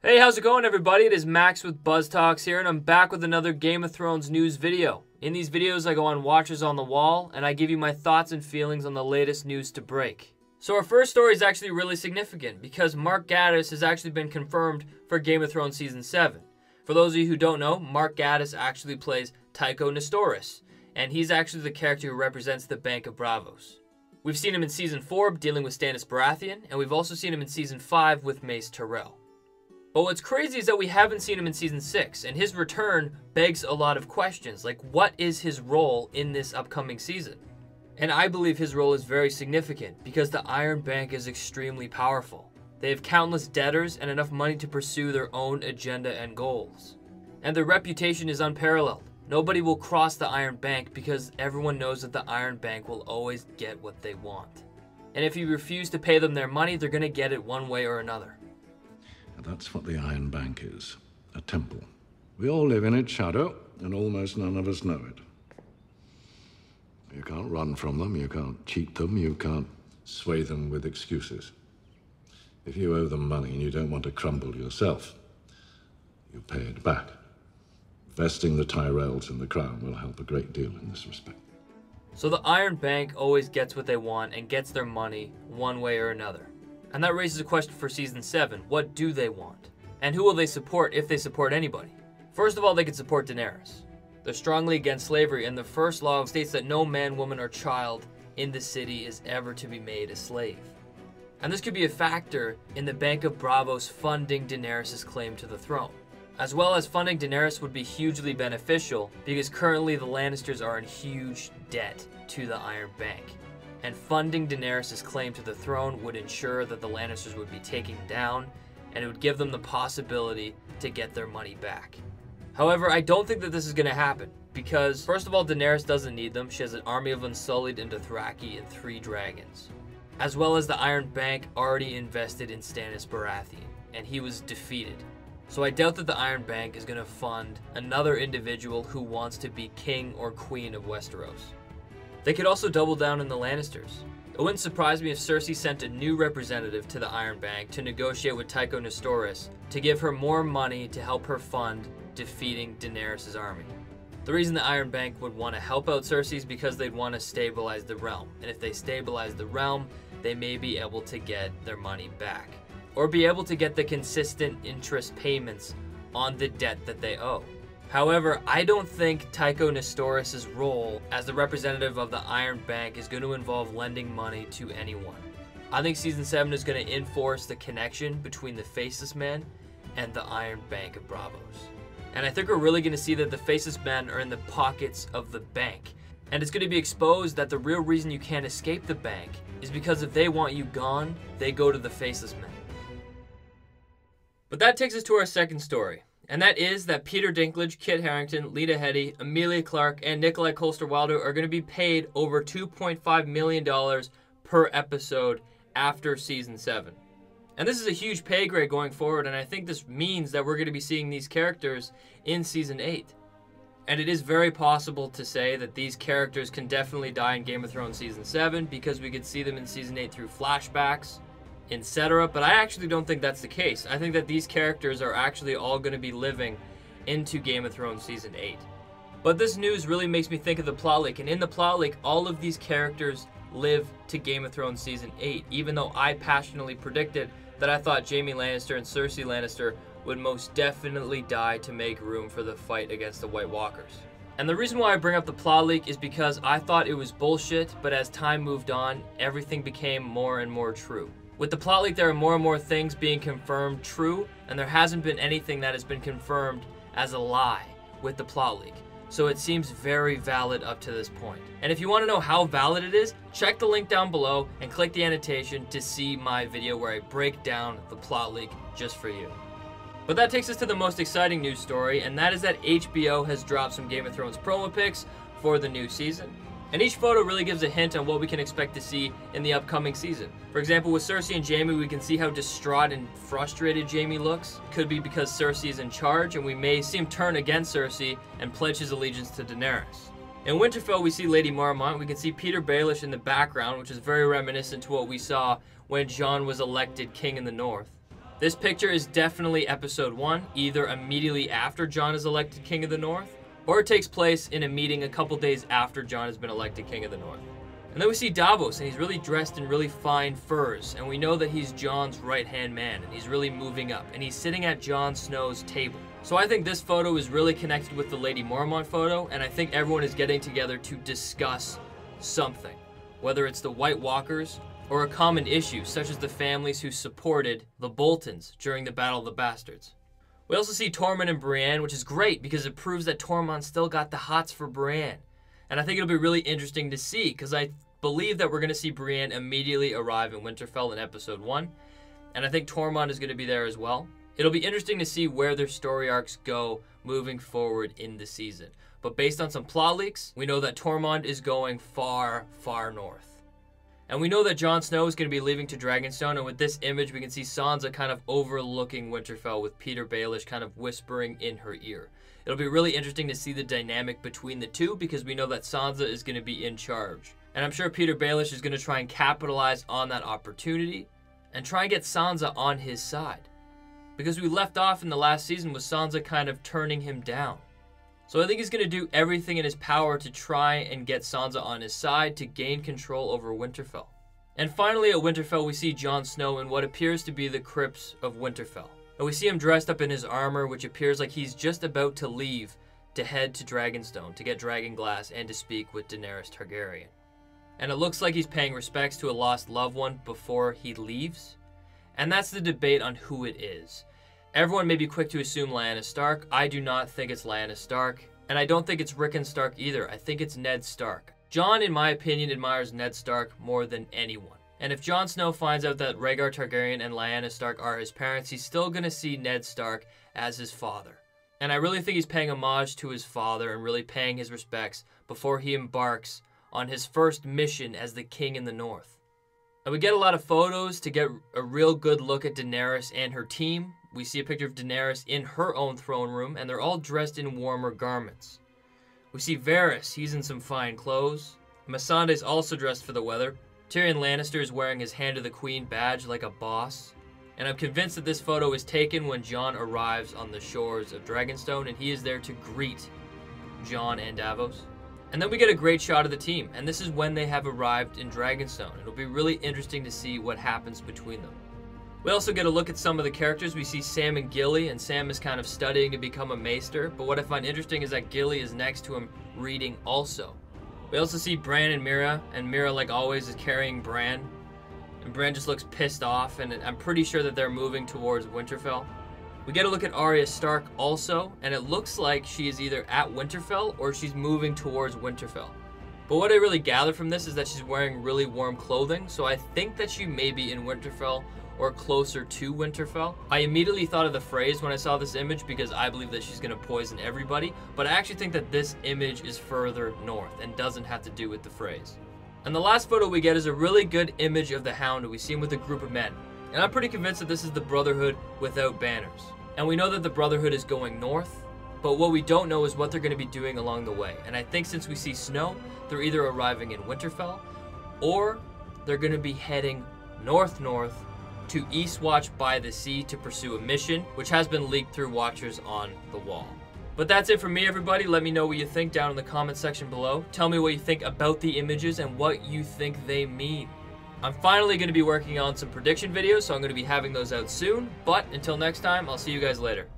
Hey, how's it going, everybody? It is Max with BuzzTox here, and I'm back with another Game of Thrones news video. In these videos, I go on Watchers on the Wall, and I give you my thoughts and feelings on the latest news to break. So our first story is actually really significant, because Mark Gatiss has actually been confirmed for Game of Thrones Season 7. For those of you who don't know, Mark Gatiss actually plays Tycho Nestoris, and he's actually the character who represents the Bank of Braavos. We've seen him in Season 4 dealing with Stannis Baratheon, and we've also seen him in Season 5 with Mace Tyrell. But what's crazy is that we haven't seen him in Season 6, and his return begs a lot of questions, like what is his role in this upcoming season? And I believe his role is very significant, because the Iron Bank is extremely powerful. They have countless debtors and enough money to pursue their own agenda and goals. And their reputation is unparalleled. Nobody will cross the Iron Bank because everyone knows that the Iron Bank will always get what they want. And if you refuse to pay them their money, they're going to get it one way or another. That's what the Iron Bank is, a temple. We all live in its shadow, and almost none of us know it. You can't run from them, you can't cheat them, you can't sway them with excuses. If you owe them money and you don't want to crumble yourself, you pay it back. Vesting the Tyrells in the crown will help a great deal in this respect. So the Iron Bank always gets what they want and gets their money one way or another. And that raises a question for Season 7. What do they want? And who will they support if they support anybody? First of all, they could support Daenerys. They're strongly against slavery, and the first law states that no man, woman, or child in the city is ever to be made a slave. And this could be a factor in the Bank of Braavos funding Daenerys' claim to the throne. As well as funding Daenerys would be hugely beneficial, because currently the Lannisters are in huge debt to the Iron Bank. And funding Daenerys' claim to the throne would ensure that the Lannisters would be taken down, and it would give them the possibility to get their money back. However, I don't think that this is going to happen, because first of all, Daenerys doesn't need them. She has an army of Unsullied and Dothraki and 3 dragons. As well as the Iron Bank already invested in Stannis Baratheon, and he was defeated. So I doubt that the Iron Bank is going to fund another individual who wants to be king or queen of Westeros. They could also double down on the Lannisters. It wouldn't surprise me if Cersei sent a new representative to the Iron Bank to negotiate with Tycho Nestoris to give her more money to help her fund defeating Daenerys' army. The reason the Iron Bank would want to help out Cersei is because they'd want to stabilize the realm. And if they stabilize the realm, they may be able to get their money back. Or be able to get the consistent interest payments on the debt that they owe. However, I don't think Tycho Nestoris' role as the representative of the Iron Bank is going to involve lending money to anyone. I think Season 7 is going to enforce the connection between the Faceless Man and the Iron Bank of Braavos. And I think we're really going to see that the Faceless Men are in the pockets of the bank. And it's going to be exposed that the real reason you can't escape the bank is because if they want you gone, they go to the Faceless Men. But that takes us to our second story. And that is that Peter Dinklage, Kit Harington, Lena Headey, Emilia Clarke, and Nikolai Coster-Waldau are going to be paid over $2.5 million per episode after Season 7. And this is a huge pay grade going forward, and I think this means that we're going to be seeing these characters in Season 8. And it is very possible to say that these characters can definitely die in Game of Thrones Season 7 because we could see them in Season 8 through flashbacks, etc. But I actually don't think that's the case. I think that these characters are actually all going to be living into Game of Thrones Season 8. But this news really makes me think of the plot leak, and in the plot leak, all of these characters live to Game of Thrones Season 8, even though I passionately predicted that I thought Jaime Lannister and Cersei Lannister would most definitely die to make room for the fight against the White Walkers. And the reason why I bring up the plot leak is because I thought it was bullshit, but as time moved on, everything became more and more true. With the plot leak, there are more and more things being confirmed true, and there hasn't been anything that has been confirmed as a lie with the plot leak. So it seems very valid up to this point. And if you want to know how valid it is, check the link down below and click the annotation to see my video where I break down the plot leak just for you. But that takes us to the most exciting news story, and that is that HBO has dropped some Game of Thrones promo pics for the new season. And each photo really gives a hint on what we can expect to see in the upcoming season. For example, with Cersei and Jaime, we can see how distraught and frustrated Jaime looks. Could be because Cersei is in charge, and we may see him turn against Cersei and pledge his allegiance to Daenerys. In Winterfell, we see Lady Mormont. We can see Peter Baelish in the background, which is very reminiscent to what we saw when Jon was elected king in the north. This picture is definitely episode 1, either immediately after Jon is elected King of the North, or it takes place in a meeting a couple days after Jon has been elected King of the North. And then we see Davos, and he's really dressed in really fine furs, and we know that he's Jon's right-hand man, and he's really moving up, and he's sitting at Jon Snow's table. So I think this photo is really connected with the Lady Mormont photo, and I think everyone is getting together to discuss something, whether it's the White Walkers or a common issue, such as the families who supported the Boltons during the Battle of the Bastards. We also see Tormund and Brienne, which is great because it proves that Tormund still got the hots for Brienne. And I think it'll be really interesting to see, because I believe that we're going to see Brienne immediately arrive in Winterfell in episode 1, and I think Tormund is going to be there as well. It'll be interesting to see where their story arcs go moving forward in the season. But based on some plot leaks, we know that Tormund is going far, far north. And we know that Jon Snow is going to be leaving to Dragonstone, and with this image we can see Sansa kind of overlooking Winterfell with Peter Baelish kind of whispering in her ear. It'll be really interesting to see the dynamic between the two, because we know that Sansa is going to be in charge. And I'm sure Peter Baelish is going to try and capitalize on that opportunity and try and get Sansa on his side. Because we left off in the last season with Sansa kind of turning him down. So I think he's going to do everything in his power to try and get Sansa on his side to gain control over Winterfell. And finally at Winterfell we see Jon Snow in what appears to be the crypts of Winterfell. And we see him dressed up in his armor, which appears like he's just about to leave to head to Dragonstone to get Dragonglass and to speak with Daenerys Targaryen. And it looks like he's paying respects to a lost loved one before he leaves. And that's the debate on who it is. Everyone may be quick to assume Lyanna Stark. I do not think it's Lyanna Stark. And I don't think it's Rickon Stark either. I think it's Ned Stark. Jon, in my opinion, admires Ned Stark more than anyone. And if Jon Snow finds out that Rhaegar Targaryen and Lyanna Stark are his parents, he's still going to see Ned Stark as his father. And I really think he's paying homage to his father and really paying his respects before he embarks on his first mission as the King in the North. And we get a lot of photos to get a real good look at Daenerys and her team. We see a picture of Daenerys in her own throne room, and they're all dressed in warmer garments. We see Varys, he's in some fine clothes. Missandei's also dressed for the weather. Tyrion Lannister is wearing his Hand of the Queen badge like a boss. And I'm convinced that this photo is taken when Jon arrives on the shores of Dragonstone, and he is there to greet Jon and Davos. And then we get a great shot of the team, and this is when they have arrived in Dragonstone. It'll be really interesting to see what happens between them. We also get a look at some of the characters. We see Sam and Gilly, and Sam is kind of studying to become a maester, but what I find interesting is that Gilly is next to him reading also. We also see Bran and Mira, like always, is carrying Bran, and Bran just looks pissed off, and I'm pretty sure that they're moving towards Winterfell. We get a look at Arya Stark also, and it looks like she is either at Winterfell or she's moving towards Winterfell. But what I really gather from this is that she's wearing really warm clothing, so I think that she may be in Winterfell or closer to Winterfell. I immediately thought of the phrase when I saw this image because I believe that she's going to poison everybody, but I actually think that this image is further north and doesn't have to do with the phrase. And the last photo we get is a really good image of the Hound. We see him with a group of men. And I'm pretty convinced that this is the Brotherhood without banners. And we know that the Brotherhood is going north, but what we don't know is what they're going to be doing along the way. And I think since we see snow, they're either arriving in Winterfell or they're going to be heading north-north to Eastwatch by the Sea to pursue a mission, which has been leaked through Watchers on the Wall. But that's it from me, everybody. Let me know what you think down in the comment section below. Tell me what you think about the images and what you think they mean. I'm finally going to be working on some prediction videos, so I'm going to be having those out soon. But until next time, I'll see you guys later.